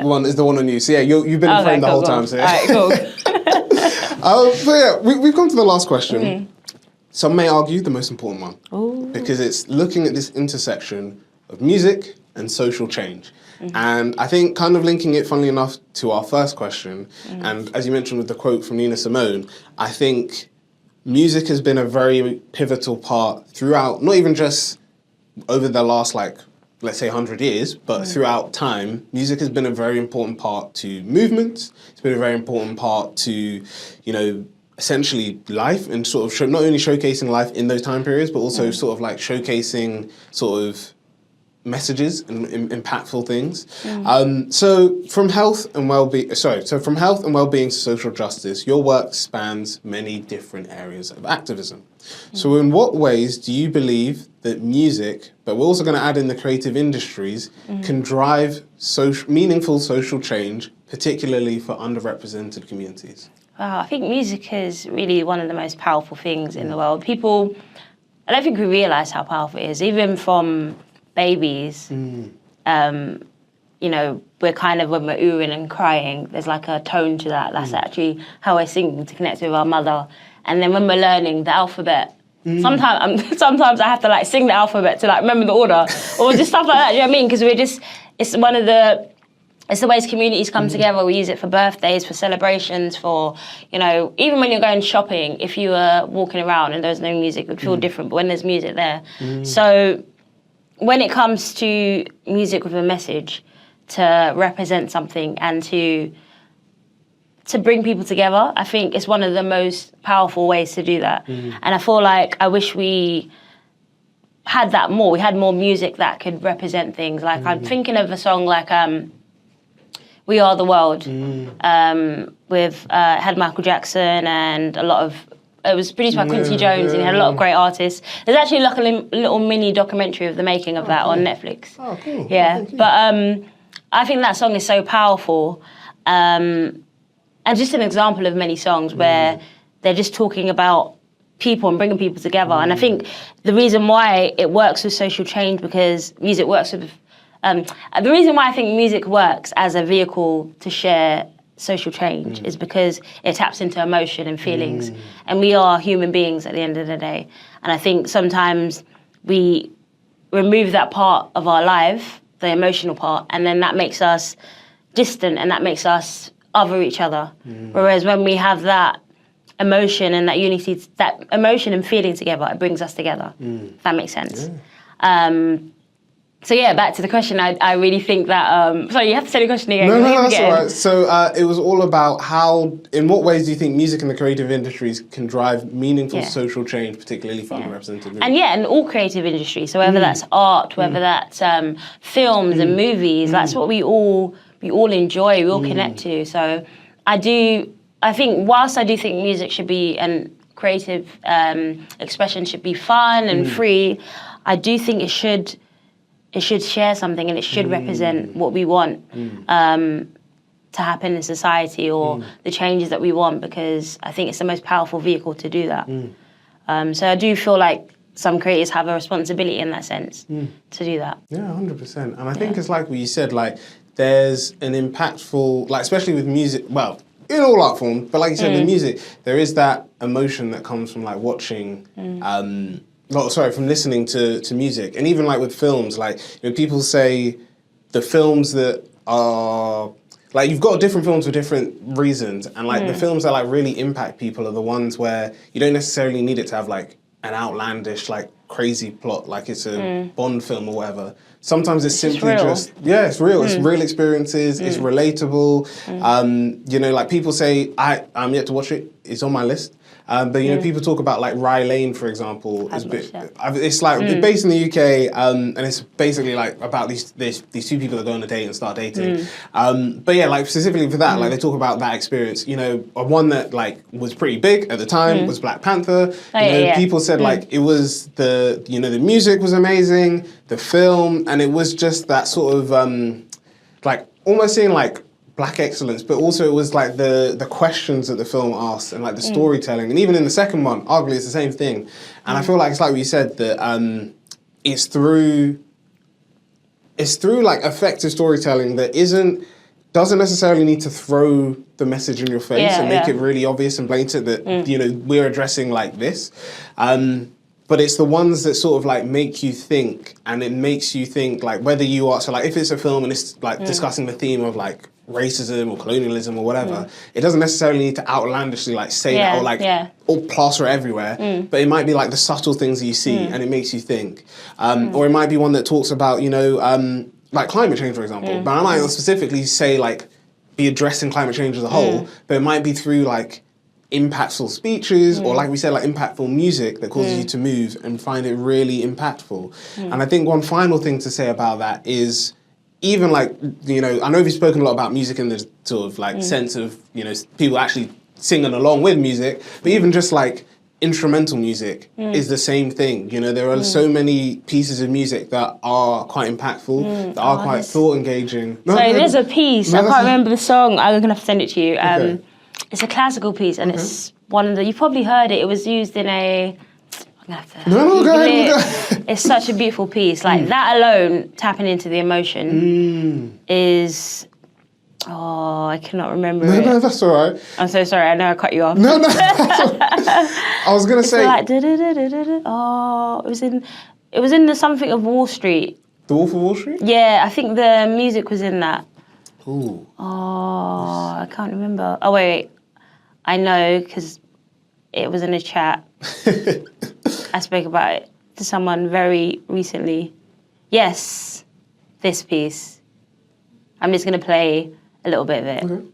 one is the one on you. So yeah, you've been in frame the whole time. So, all right, cool. So yeah, we've come to the last question. Some may argue the most important one, because it's looking at this intersection of music and social change. And I think kind of linking it, funnily enough, to our first question, and as you mentioned with the quote from Nina Simone, I think music has been a very pivotal part throughout, not even just over the last, like, let's say 100 years, but throughout time, music has been a very important part to movements. It's been a very important part to, you know, essentially life, and sort of not only showcasing life in those time periods, but also sort of like showcasing sort of messages and impactful things. So from health and well-being to social justice, your work spans many different areas of activism. So in what ways do you believe that music, but we're also going to add in the creative industries, can drive meaningful social change, particularly for underrepresented communities? Wow, I think music is really one of the most powerful things in the world. People, I don't think we realise how powerful it is, even from babies. You know, we're kind of, when we're oohing and crying, there's like a tone to that. That's actually how we're singing to connect with our mother. And then when we're learning the alphabet, sometimes I have to like sing the alphabet to like remember the order, or just stuff like that. Do you know what I mean? Because it's the ways communities come together. We use it for birthdays, for celebrations, for, you know, even when you're going shopping, if you were walking around and there was no music, it would feel different, but when there's music there. So when it comes to music with a message, to represent something and to to bring people together. I think it's one of the most powerful ways to do that. And I feel like I wish we had that more. We had more music that could represent things. Like I'm thinking of a song like We Are the World with had Michael Jackson and a lot of, it was produced by Quincy Jones and he had a lot of great artists. There's actually like a little mini documentary of the making of that on Netflix. Oh, cool. Yeah, but I think that song is so powerful. And just an example of many songs where they're just talking about people and bringing people together. And I think the reason why it works with social change, because music works with, the reason why I think music works as a vehicle to share social change is because it taps into emotion and feelings. And we are human beings at the end of the day. And I think sometimes we remove that part of our life, the emotional part, and then that makes us distant and that makes us other each other. Whereas when we have that emotion and that unity, that emotion and feeling together, it brings us together, if that makes sense. So yeah, back to the question, I really think that, sorry, you have to say the question again. No, that's all right. So it was all about how, in what ways do you think music and the creative industries can drive meaningful social change, particularly for underrepresented? And all creative industries, so whether that's art, whether that's films and movies, that's what we all enjoy, we all connect to. So I think whilst I do think music should be, and creative expression should be fun and free, I do think it should share something and it should represent what we want to happen in society or the changes that we want, because I think it's the most powerful vehicle to do that. So I do feel like some creators have a responsibility in that sense to do that. Yeah, 100%. And I think it's like what you said, like there's an impactful, like especially with music, well, in all art forms, but like you said, with music, there is that emotion that comes from like watching, from listening to music. And even like with films, like people say the films that are, like you've got different films for different reasons, and like the films that like really impact people are the ones where you don't necessarily need it to have like an outlandish, like crazy plot, like it's a Bond film or whatever. Sometimes it's simply just, it's real. It's real experiences. It's relatable. Like people say, I'm yet to watch it. It's on my list. But people talk about like Rye Lane, for example. It's like it's based in the UK, and it's basically like about these two people that go on a date and start dating. But yeah, like specifically for that, like they talk about that experience. One that like was pretty big at the time was Black Panther. People said like it was the music was amazing, the film, and it was just that sort of like almost seeing like Black excellence, but also it was like the questions that the film asked and like the storytelling. And even in the second one, arguably it's the same thing. And I feel like it's like what you said, that it's through like effective storytelling that doesn't necessarily need to throw the message in your face and make it really obvious and blatant that, we're addressing like this. But it's the ones that sort of like make you think, and it makes you think like whether you are, so like if it's a film and it's like discussing the theme of like racism or colonialism or whatever, it doesn't necessarily need to outlandishly like say that or like or plaster it everywhere, but it might be like the subtle things that you see and it makes you think. Or it might be one that talks about, like climate change, for example, but I might not specifically say like be addressing climate change as a whole, but it might be through like impactful speeches or like we said, like impactful music that causes you to move and find it really impactful. And I think one final thing to say about that is even like, I know we've spoken a lot about music in the sort of like sense of, people actually singing along with music, but even just like instrumental music is the same thing. There are so many pieces of music that are quite impactful, that are quite thought-engaging. There's a piece, I can't remember the song, I'm going to have to send it to you. It's a classical piece, and it's one of the, you've probably heard it, it was used in a, I'm going to have to go ahead. It's such a beautiful piece. Like that alone, tapping into the emotion is, I cannot remember it. No, that's all right. I'm so sorry, I know I cut you off. No, I was going to say. Like, it was in the something of Wall Street. The Wolf of Wall Street? Yeah, I think the music was in that. Ooh. I can't remember. Oh, wait. I know, because it was in a chat. I spoke about it to someone very recently. Yes, this piece. I'm just going to play a little bit of it. Okay.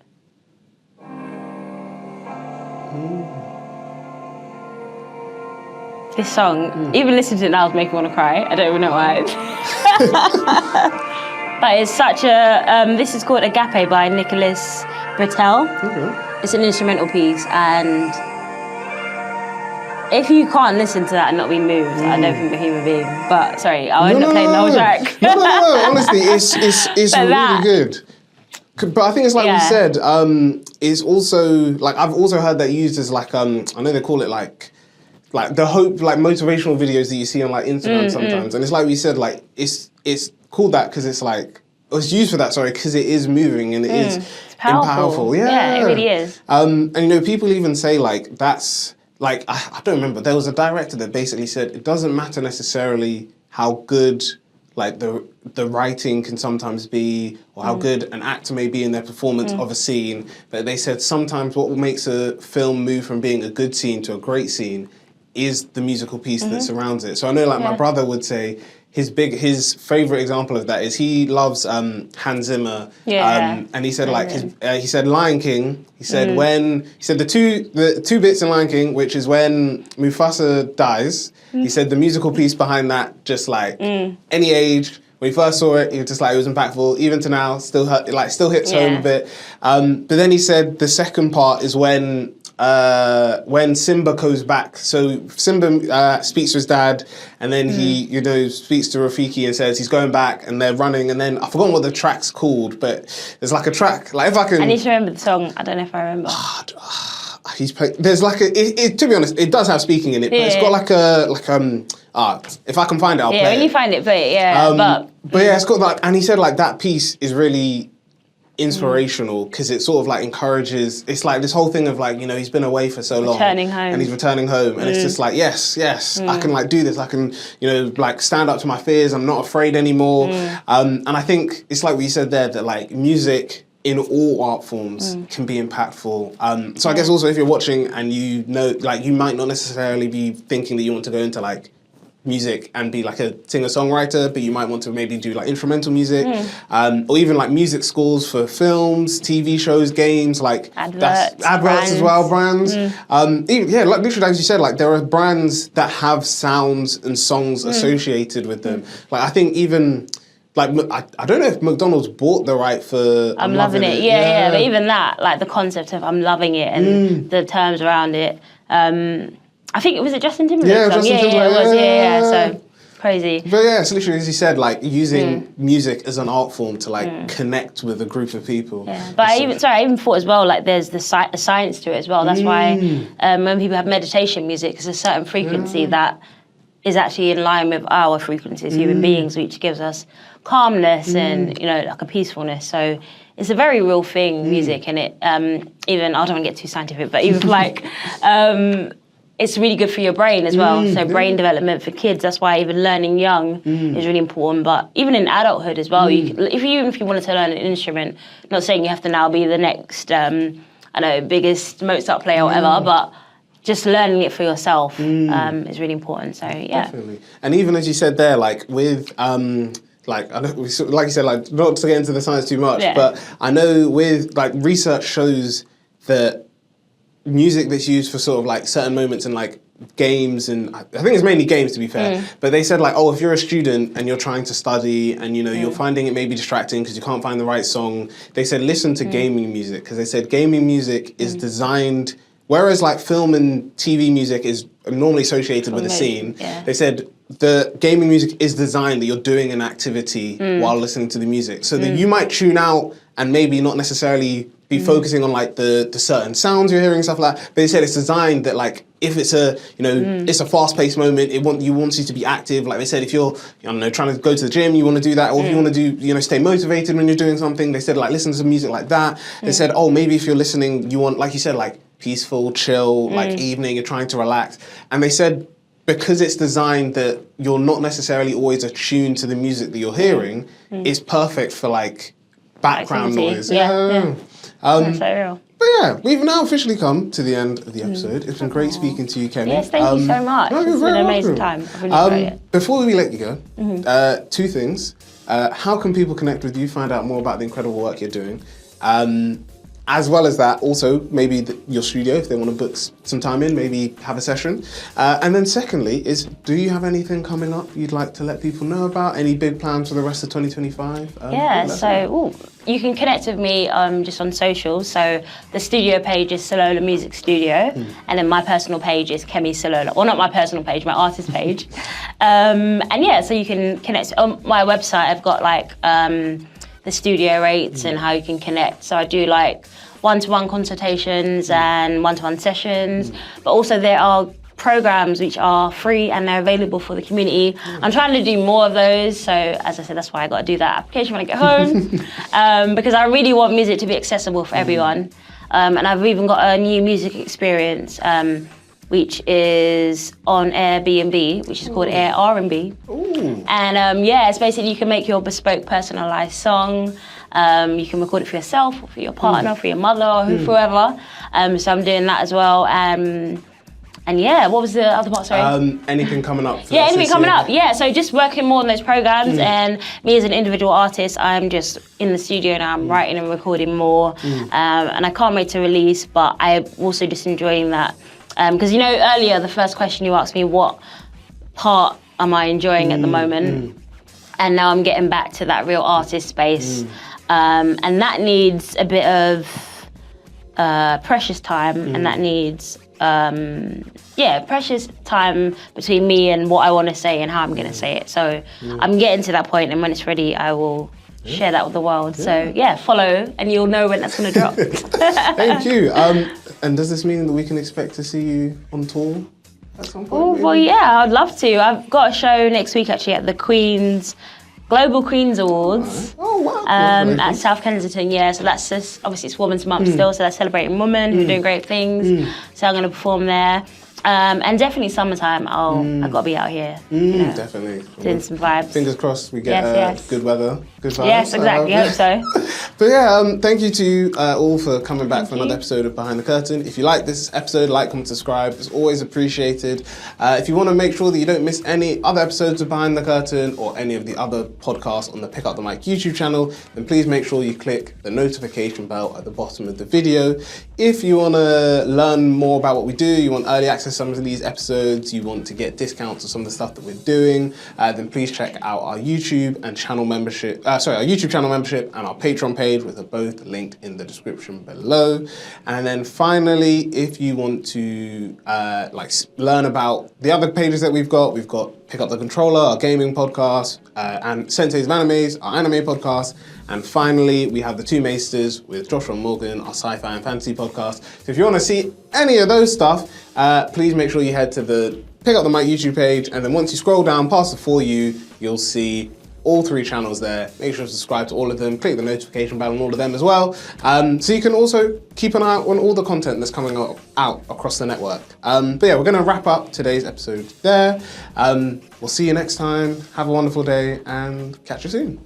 This song, even listening to it now is making me want to cry. I don't even know why. But it's such a, this is called Agape by Nicholas Britell. Okay. It's an instrumental piece, and if you can't listen to that and not be moved, I don't think you're a human being. But sorry, I'll end up playing the whole track. No, honestly, it's really good. But I think it's like we said, it's also, like, I've also heard that used as like, I know they call it like the hope, like motivational videos that you see on like Instagram sometimes. And it's like we said, like, it's called that because it's like, it's used for that, sorry, because it is moving and it is powerful. Yeah, it really is. And you know, people even say like, that's, like, I don't remember, there was a director that basically said, it doesn't matter necessarily how good like the writing can sometimes be, or how good an actor may be in their performance of a scene, but they said sometimes what makes a film move from being a good scene to a great scene is the musical piece that surrounds it. So I know like my brother would say his favorite example of that is he loves Hans Zimmer, and he said like he said Lion King. He said the two bits in Lion King, which is when Mufasa dies. He said the musical piece behind that, just like any age. When he first saw it, he was just like, it was impactful. Even to now, still hits home a bit. But then he said the second part is when Simba goes back. So Simba speaks to his dad, and then he, you know, speaks to Rafiki and says he's going back, and they're running, and then I've forgotten what the track's called, but there's like a track. Like if I can, I need to remember the song. I don't know if I remember. He's playing. There's like to be honest, it does have speaking in it, but it's got like if I can find it, I'll play it. Yeah, when you find it, play it. But yeah, it's got like, and he said like that piece is really inspirational because it sort of like encourages. It's like this whole thing of like, you know, he's been away for so long, returning home, and he's returning home, and it's just like yes, I can like do this. I can, you know, like stand up to my fears. I'm not afraid anymore. And I think it's like what you said there, that like music in all art forms can be impactful. So I guess also if you're watching and you know, like you might not necessarily be thinking that you want to go into like music and be like a singer-songwriter, but you might want to maybe do like instrumental music, or even like music scores for films, TV shows, games, like adverts as well, brands. Even, like literally as you said, like there are brands that have sounds and songs associated with them. Like I think even like, I don't know if McDonald's bought the right for I'm loving it. Yeah, but even that, like the concept of I'm loving it and the terms around it. I think it was Justin Timberlake song. It was. So crazy. But yeah, it's literally as you said, like using music as an art form to like connect with a group of people. Yeah. But I even thought as well, like there's the science to it as well. That's why when people have meditation music, there's a certain frequency that is actually in line with our frequencies, human beings, which gives us calmness and, you know, like a peacefulness. So it's a very real thing, music, and it even, I don't want to get too scientific, but even like, it's really good for your brain as well. So brain development for kids, that's why even learning young is really important. But even in adulthood as well, you can, if you wanted to learn an instrument, not saying you have to now be the next, biggest Mozart player or whatever, but just learning it for yourself is really important. So yeah, definitely. And even as you said there, like with like I know, like you said, like not to get into the science too much, but I know with like research shows that music that's used for sort of like certain moments in like games, and I think it's mainly games to be fair, but they said like, oh, if you're a student and you're trying to study and you know you're finding it maybe distracting because you can't find the right song, they said listen to gaming music, because they said gaming music is designed. Whereas like film and TV music is normally associated with a scene, they said the gaming music is designed that you're doing an activity while listening to the music. So that you might tune out and maybe not necessarily be focusing on like the certain sounds you're hearing, stuff like that. But they said it's designed that like if it's a, you know, it's a fast-paced moment, it wants you to be active. Like they said, if you're, I don't know, trying to go to the gym, you want to do that, or if you want to do, you know, stay motivated when you're doing something, they said like listen to music like that. They said, oh, maybe if you're listening, you want, like you said, like peaceful, chill, like evening, you're trying to relax. And they said, because it's designed that you're not necessarily always attuned to the music that you're hearing, it's perfect for like background noise. That's so real. But yeah, we've now officially come to the end of the episode. It's been great speaking to you, Kemi. Yes, thank you so much. No, it's been an amazing time. I've really enjoyed it. Before we let you go, two things. How can people connect with you, find out more about the incredible work you're doing? as well as that, also maybe your studio, if they want to book some time in, maybe have a session. And then secondly is, do you have anything coming up you'd like to let people know about? Any big plans for the rest of 2025? You can connect with me just on socials. So the studio page is Sulola Music Studio, and then my personal page is Kemi Sulola. Well, not my personal page, my artist page. So you can connect. On my website, I've got like the studio rates and how you can connect. So I do like one-to-one consultations and one-to-one sessions, but also there are programs which are free and they're available for the community. I'm trying to do more of those, so as I said, that's why I got to do that application when I get home, because I really want music to be accessible for everyone. And I've even got a new music experience which is on Airbnb, which is called Air R&B. And it's basically you can make your bespoke personalised song. You can record it for yourself, or for your partner, for your mother, or whoever. So I'm doing that as well. What was the other part, sorry? Anything coming up? Anything coming up, so just working more on those programs, and me as an individual artist, I'm just in the studio now, I'm writing and recording more, and I can't wait to release, but I'm also just enjoying that. Because earlier, the first question you asked me, what part am I enjoying at the moment? And now I'm getting back to that real artist space, and that needs a bit of precious time, and that needs precious time between me and what I want to say and how I'm going to say it. So I'm getting to that point, and when it's ready, I will share that with the world. So follow, and you'll know when that's going to drop. Thank you. And does this mean that we can expect to see you on tour at some point? I'd love to. I've got a show next week actually at the Global Queen's Awards. At South Kensington, so that's just, obviously it's Women's Month still, so that's celebrating women who are doing great things. So I'm going to perform there. And definitely summertime, I've got to be out here. Definitely. Doing some vibes. Fingers crossed we get good weather, good vibes. Yes, exactly, I hope so. But thank you to all for coming back for another episode of Behind the Curtain. If you like this episode, like, comment, subscribe. It's always appreciated. If you want to make sure that you don't miss any other episodes of Behind the Curtain or any of the other podcasts on the Pick Up the Mic YouTube channel, then please make sure you click the notification bell at the bottom of the video. If you want to learn more about what we do, you want early access to some of these episodes, you want to get discounts on some of the stuff that we're doing, then please check out our YouTube and channel membership. Our YouTube channel membership and our Patreon page, which are both linked in the description below. And then finally, if you want to learn about the other pages that we've got Pick Up the Controller, our gaming podcast, and Senseis of Animes, our anime podcast. And finally, we have the Two Maesters with Joshua and Morgan, our sci-fi and fantasy podcast. So if you want to see any of those stuff, please make sure you head to the Pick Up the Mic YouTube page, and then once you scroll down past the For You, you'll see all 3 channels there. Make sure to subscribe to all of them, click the notification bell on all of them as well. So you can also keep an eye out on all the content that's coming out across the network. We're going to wrap up today's episode there. We'll see you next time. Have a wonderful day and catch you soon.